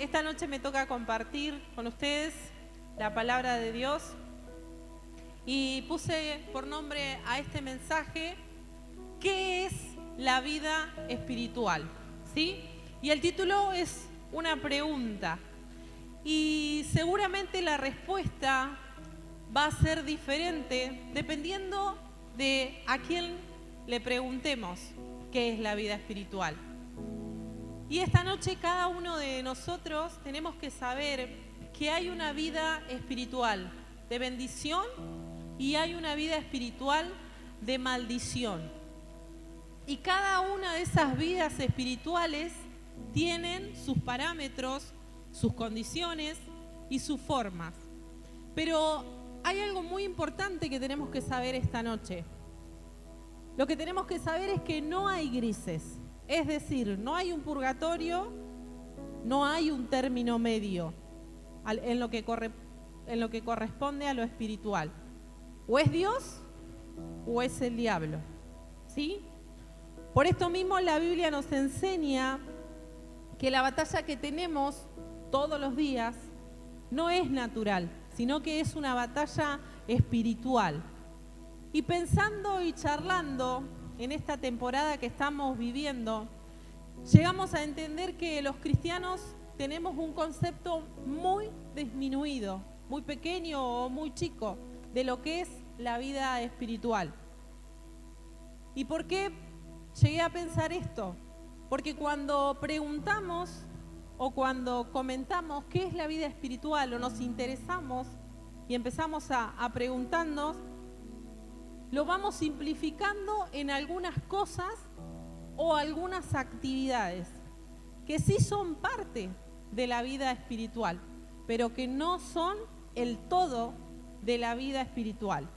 Esta noche me toca compartir con ustedes la palabra de Dios y puse por nombre a este mensaje ¿qué es la vida espiritual? ¿Sí? Y el título es una pregunta y seguramente la respuesta va a ser diferente dependiendo de a quién le preguntemos qué es la vida espiritual. Y esta noche cada uno de nosotros tenemos que saber que hay una vida espiritual de bendición y hay una vida espiritual de maldición. Y cada una de esas vidas espirituales tienen sus parámetros, sus condiciones y sus formas. Pero hay algo muy importante que tenemos que saber esta noche. Lo que tenemos que saber es que no hay grises. Es decir, no hay un purgatorio, no hay un término medio en lo que corresponde a lo espiritual. O es Dios o es el diablo, ¿sí? Por esto mismo la Biblia nos enseña que la batalla que tenemos todos los días no es natural, sino que es una batalla espiritual. Y pensando y charlando en esta temporada que estamos viviendo, llegamos a entender que los cristianos tenemos un concepto muy disminuido, muy pequeño o muy chico de lo que es la vida espiritual. ¿Y por qué llegué a pensar esto? Porque cuando preguntamos o cuando comentamos qué es la vida espiritual o nos interesamos y empezamos a preguntarnos, lo vamos simplificando en algunas cosas o algunas actividades que sí son parte de la vida espiritual, pero que no son el todo de la vida espiritual.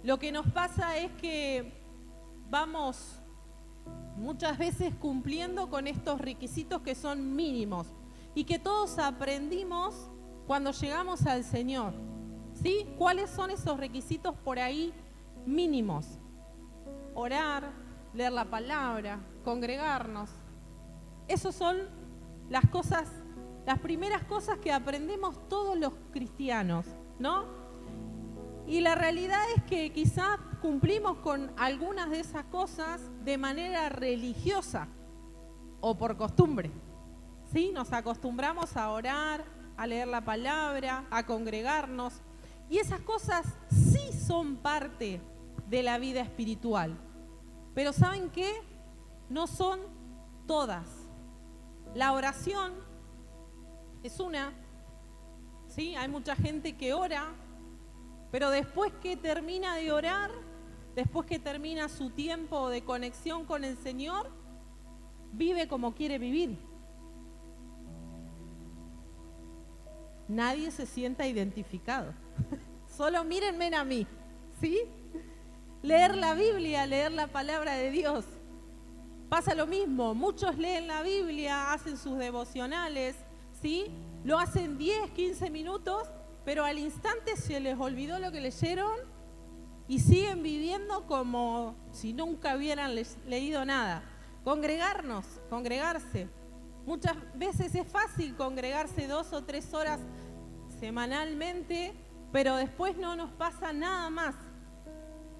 Lo que nos pasa es que vamos muchas veces cumpliendo con estos requisitos que son mínimos y que todos aprendimos cuando llegamos al Señor. ¿Sí? ¿Cuáles son esos requisitos por ahí mínimos? Orar, leer la palabra, congregarnos. Esas son las cosas, las primeras cosas que aprendemos todos los cristianos, ¿no? Y la realidad es que quizás cumplimos con algunas de esas cosas de manera religiosa o por costumbre. ¿Sí? Nos acostumbramos a orar, a leer la palabra, a congregarnos. Y esas cosas sí son parte de la vida espiritual. Pero ¿saben qué? No son todas. La oración es una, ¿sí? Hay mucha gente que ora, pero después que termina de orar, después que termina su tiempo de conexión con el Señor, vive como quiere vivir. Nadie se sienta identificado. Solo mírenme a mí, ¿sí? Leer la Biblia, leer la palabra de Dios. Pasa lo mismo, muchos leen la Biblia, hacen sus devocionales, ¿sí? Lo hacen 10, 15 minutos, pero al instante se les olvidó lo que leyeron y siguen viviendo como si nunca hubieran leído nada. Congregarse. Muchas veces es fácil congregarse 2 o 3 horas semanalmente, pero después no nos pasa nada más.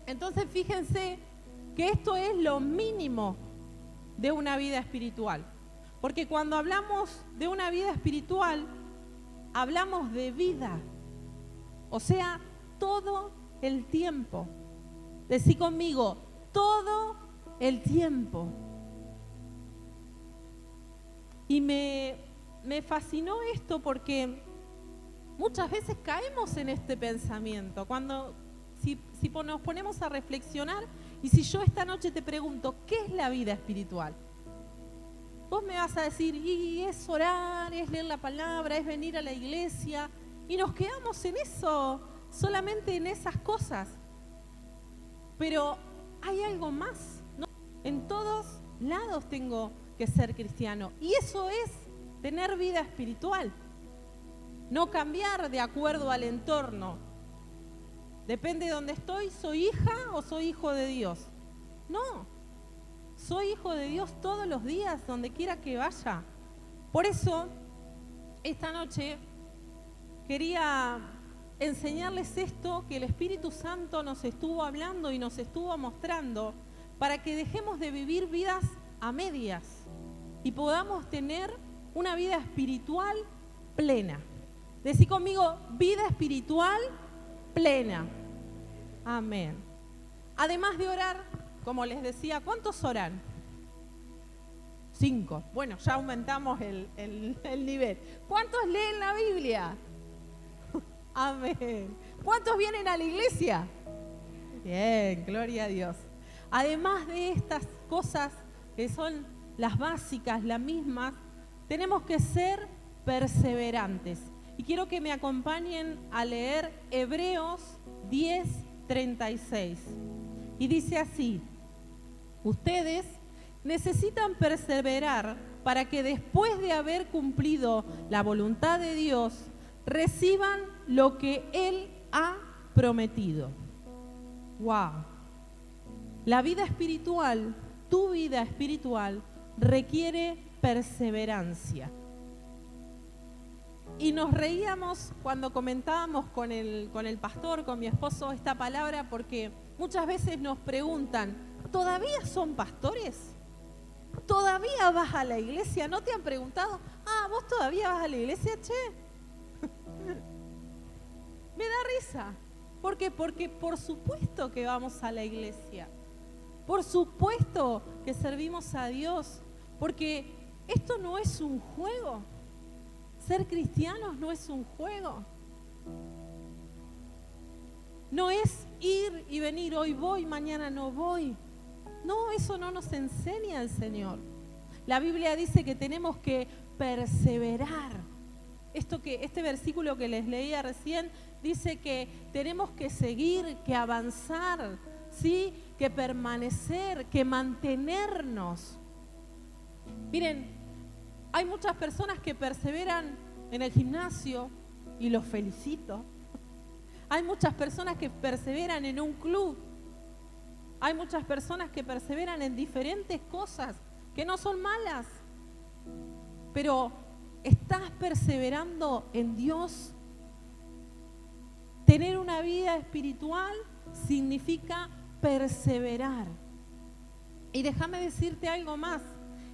Entonces fíjense que esto es lo mínimo de una vida espiritual. Porque cuando hablamos de una vida espiritual, hablamos de vida. O sea, todo el tiempo. Decí conmigo, todo el tiempo. Y me fascinó esto porque muchas veces caemos en este pensamiento. Si nos ponemos a reflexionar y si yo esta noche te pregunto, ¿qué es la vida espiritual? Vos me vas a decir, y es orar, es leer la palabra, es venir a la iglesia. Y nos quedamos en eso, solamente en esas cosas. Pero hay algo más, ¿no? En todos lados tengo que ser cristiano. Y eso es tener vida espiritual. No cambiar de acuerdo al entorno. Depende de dónde estoy, ¿soy hija o soy hijo de Dios? No, soy hijo de Dios todos los días, donde quiera que vaya. Por eso, esta noche quería enseñarles esto que el Espíritu Santo nos estuvo hablando y nos estuvo mostrando para que dejemos de vivir vidas a medias y podamos tener una vida espiritual plena. Decí conmigo, vida espiritual plena. Amén. Además de orar, como les decía, ¿cuántos oran? 5. Bueno, ya aumentamos el nivel. ¿Cuántos leen la Biblia? Amén. ¿Cuántos vienen a la iglesia? Bien, gloria a Dios. Además de estas cosas que son las básicas, las mismas, tenemos que ser perseverantes. Y quiero que me acompañen a leer Hebreos 10:36. Y dice así: ustedes necesitan perseverar para que después de haber cumplido la voluntad de Dios, reciban lo que Él ha prometido. ¡Wow! La vida espiritual, tu vida espiritual, requiere perseverancia. Y nos reíamos cuando comentábamos con el pastor, con mi esposo, esta palabra, porque muchas veces nos preguntan, ¿todavía son pastores? ¿Todavía vas a la iglesia? ¿No te han preguntado? ¿Vos todavía vas a la iglesia, che? Me da risa. ¿Por qué? Porque por supuesto que vamos a la iglesia. Por supuesto que servimos a Dios. Porque esto no es un juego. Ser cristianos no es un juego. No es ir y venir, hoy voy, mañana no voy. No, eso no nos enseña el Señor. La Biblia dice que tenemos que perseverar. Este versículo que les leía recién dice que tenemos que seguir, que avanzar, ¿sí? Que permanecer, que mantenernos. Miren, hay muchas personas que perseveran en el gimnasio y los felicito. Hay muchas personas que perseveran en un club. Hay muchas personas que perseveran en diferentes cosas que no son malas. Pero ¿estás perseverando en Dios? Tener una vida espiritual significa perseverar. Y déjame decirte algo más.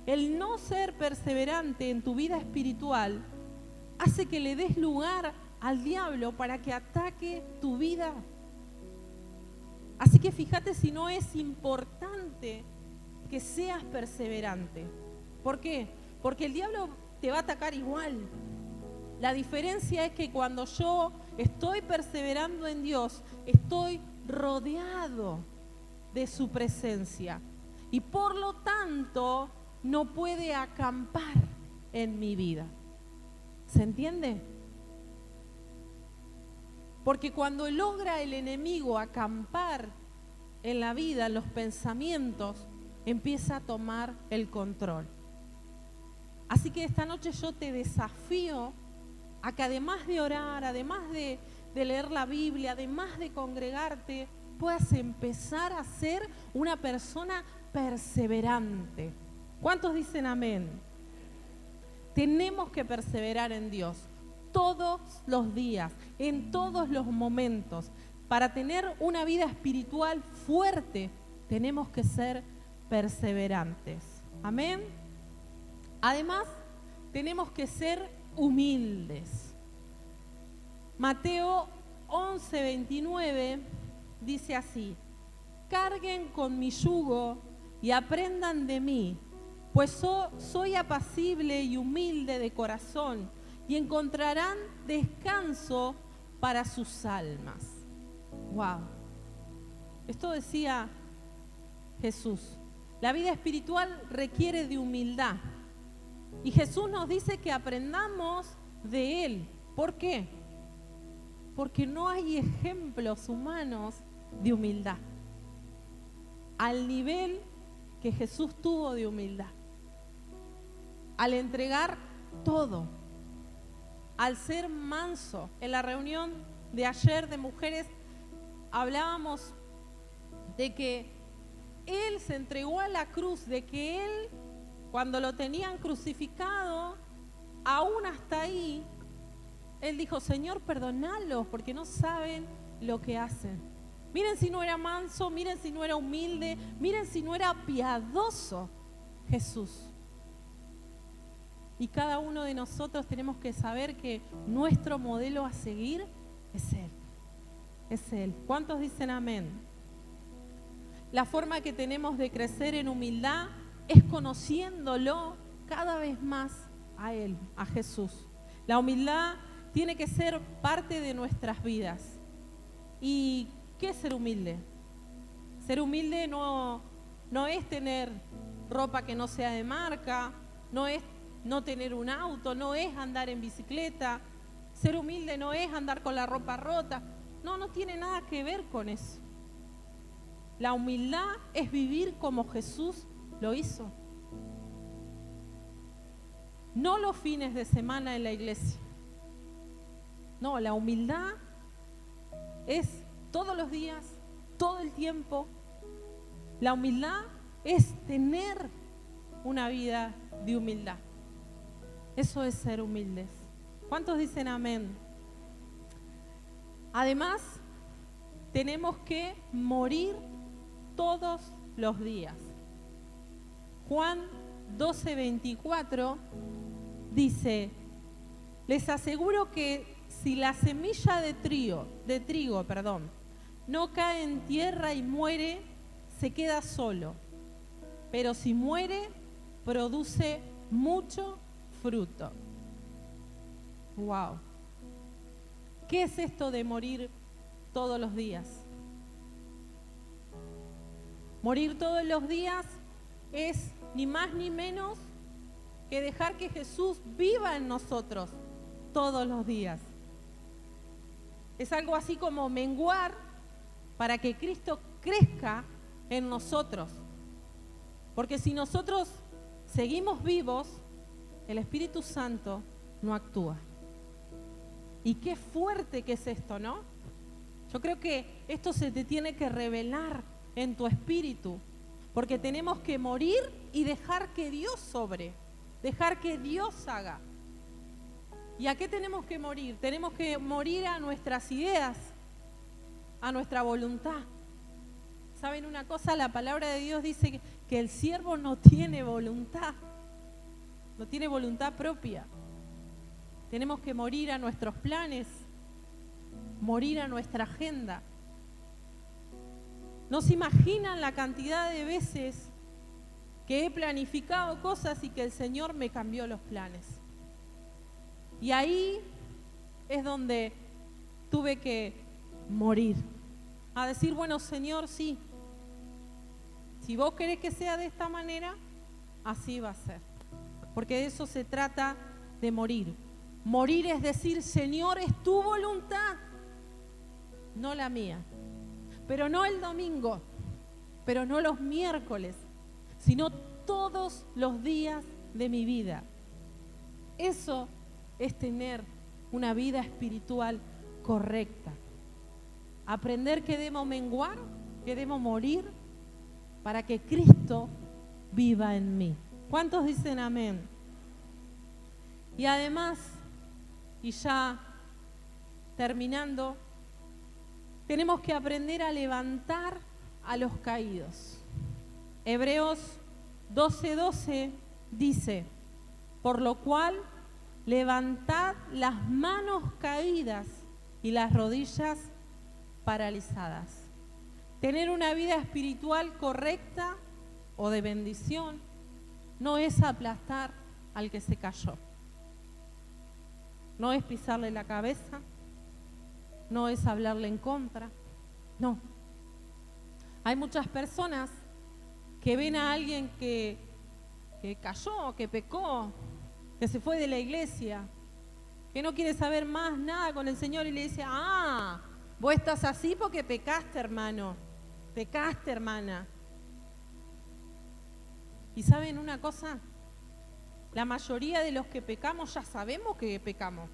El no ser perseverante en tu vida espiritual hace que le des lugar al diablo para que ataque tu vida. Así que fíjate si no es importante que seas perseverante. ¿Por qué? Porque el diablo te va a atacar igual. La diferencia es que cuando yo estoy perseverando en Dios, estoy rodeado de su presencia. Y por lo tanto, no puede acampar en mi vida. ¿Se entiende? Porque cuando logra el enemigo acampar en la vida, en los pensamientos, empieza a tomar el control. Así que esta noche yo te desafío a que además de orar, además de leer la Biblia, además de congregarte, puedas empezar a ser una persona perseverante. ¿Cuántos dicen amén? Tenemos que perseverar en Dios todos los días, en todos los momentos. Para tener una vida espiritual fuerte, tenemos que ser perseverantes. Amén. Además, tenemos que ser humildes. Mateo 11:29 dice así: carguen con mi yugo y aprendan de mí, pues soy apacible y humilde de corazón, y encontrarán descanso para sus almas. Wow. Esto decía Jesús. La vida espiritual requiere de humildad. Y Jesús nos dice que aprendamos de Él. ¿Por qué? Porque no hay ejemplos humanos de humildad al nivel que Jesús tuvo de humildad. Al entregar todo, al ser manso. En la reunión de ayer de mujeres hablábamos de que Él se entregó a la cruz, de que Él, cuando lo tenían crucificado, aún hasta ahí, él dijo, Señor, perdonalos porque no saben lo que hacen. Miren si no era manso, miren si no era humilde, miren si no era piadoso Jesús. Y cada uno de nosotros tenemos que saber que nuestro modelo a seguir es Él. Es Él. ¿Cuántos dicen amén? La forma que tenemos de crecer en humildad es conociéndolo cada vez más a Él, a Jesús. La humildad tiene que ser parte de nuestras vidas. ¿Y qué es ser humilde? Ser humilde no es tener ropa que no sea de marca, no es no tener un auto, no es andar en bicicleta. Ser humilde no es andar con la ropa rota. No tiene nada que ver con eso. La humildad es vivir como Jesús lo hizo. No los fines de semana en la iglesia. No, la humildad es todos los días, todo el tiempo. La humildad es tener una vida de humildad. Eso es ser humildes. ¿Cuántos dicen amén? Además, tenemos que morir todos los días. Juan 12:24 dice, les aseguro que si la semilla de trigo, no cae en tierra y muere, se queda solo. Pero si muere, produce mucho fruto. Wow. ¿Qué es esto de morir todos los días? Morir todos los días es ni más ni menos que dejar que Jesús viva en nosotros todos los días. Es algo así como menguar para que Cristo crezca en nosotros. Porque si nosotros seguimos vivos, el Espíritu Santo no actúa. Y qué fuerte que es esto, ¿no? Yo creo que esto se te tiene que revelar en tu espíritu, porque tenemos que morir y dejar que Dios obre, dejar que Dios haga. ¿Y a qué tenemos que morir? Tenemos que morir a nuestras ideas, a nuestra voluntad. ¿Saben una cosa? La palabra de Dios dice que el siervo no tiene voluntad propia. Tenemos que morir a nuestros planes, morir a nuestra agenda. No se imaginan la cantidad de veces que he planificado cosas y que el Señor me cambió los planes. Y ahí es donde tuve que morir. A decir, bueno, Señor, sí. Si vos querés que sea de esta manera, así va a ser. Porque de eso se trata de morir. Morir es decir, Señor, es tu voluntad, no la mía. Pero no el domingo, pero no los miércoles, sino todos los días de mi vida. Eso es tener una vida espiritual correcta. Aprender que debemos menguar, que debemos morir para que Cristo viva en mí. ¿Cuántos dicen amén? Y además, y ya terminando, tenemos que aprender a levantar a los caídos. Hebreos 12:12 dice, por lo cual levantad las manos caídas y las rodillas paralizadas. Tener una vida espiritual correcta o de bendición no es aplastar al que se cayó. No es pisarle la cabeza, no es hablarle en contra, no. Hay muchas personas que ven a alguien que cayó, que pecó, que se fue de la iglesia, que no quiere saber más nada con el Señor y le dice, vos estás así porque pecaste, hermano, pecaste, hermana. ¿Y saben una cosa? La mayoría de los que pecamos ya sabemos que pecamos.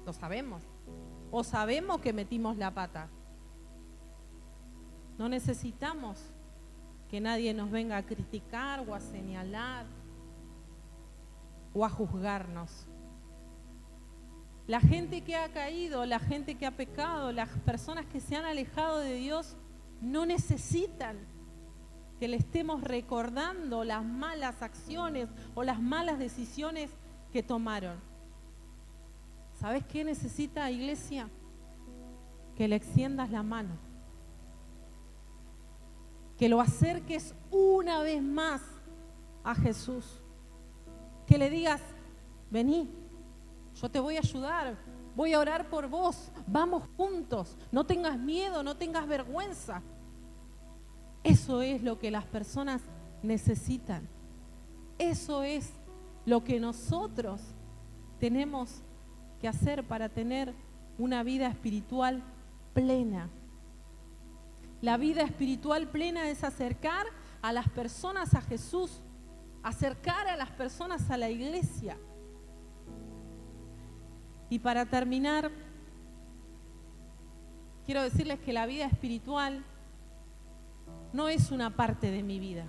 Lo sabemos. O sabemos que metimos la pata. No necesitamos que nadie nos venga a criticar o a señalar. o a juzgarnos. La gente que ha caído, la gente que ha pecado, las personas que se han alejado de Dios no necesitan que le estemos recordando las malas acciones o las malas decisiones que tomaron. ¿Sabes qué necesita, iglesia? Que le extiendas la mano, que lo acerques una vez más a Jesús, que le digas: vení, yo te voy a ayudar, voy a orar por vos, vamos juntos, no tengas miedo, no tengas vergüenza. Eso es lo que las personas necesitan. Eso es lo que nosotros tenemos que hacer para tener una vida espiritual plena. La vida espiritual plena es acercar a las personas a Jesús, acercar a las personas a la iglesia. Y para terminar, quiero decirles que la vida espiritual no es una parte de mi vida.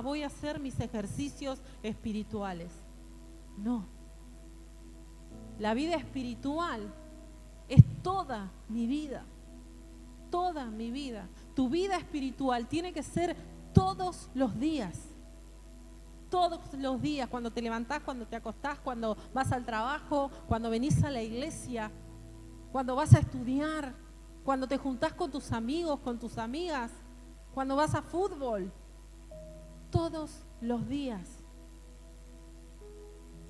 Voy a hacer mis ejercicios espirituales. No. La vida espiritual es toda mi vida. Toda mi vida. Tu vida espiritual tiene que ser todos los días. Todos los días, cuando te levantás, cuando te acostás, cuando vas al trabajo, cuando venís a la iglesia, cuando vas a estudiar, cuando te juntás con tus amigos, con tus amigas, cuando vas a fútbol. Todos los días.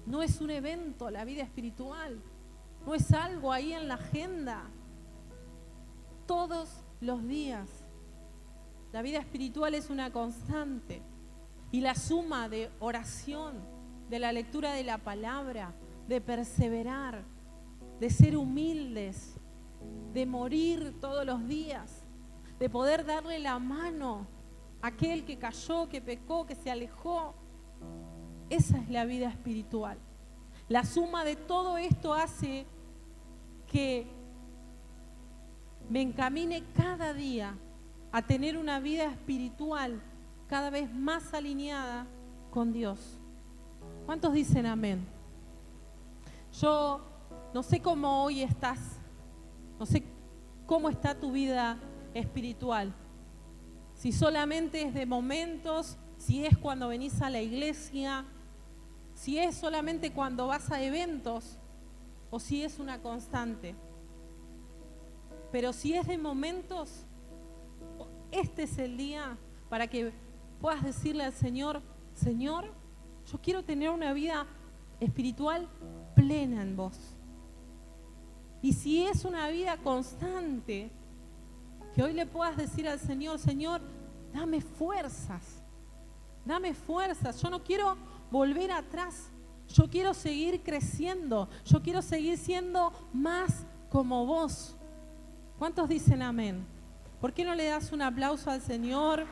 No es un evento la vida espiritual. No es algo ahí en la agenda. Todos los días. La vida espiritual es una constante. Y la suma de oración, de la lectura de la palabra, de perseverar, de ser humildes, de morir todos los días, de poder darle la mano a aquel que cayó, que pecó, que se alejó. Esa es la vida espiritual. La suma de todo esto hace que me encamine cada día a tener una vida espiritual cada vez más alineada con Dios. ¿Cuántos dicen amén? Yo no sé cómo hoy estás, no sé cómo está tu vida espiritual. Si solamente es de momentos, si es cuando venís a la iglesia, si es solamente cuando vas a eventos o si es una constante. Pero si es de momentos, este es el día para que puedas decirle al Señor: Señor, yo quiero tener una vida espiritual plena en vos. Y si es una vida constante, que hoy le puedas decir al Señor: Señor, dame fuerzas, yo no quiero volver atrás, yo quiero seguir creciendo, yo quiero seguir siendo más como vos. ¿Cuántos dicen amén? ¿Por qué no le das un aplauso al Señor?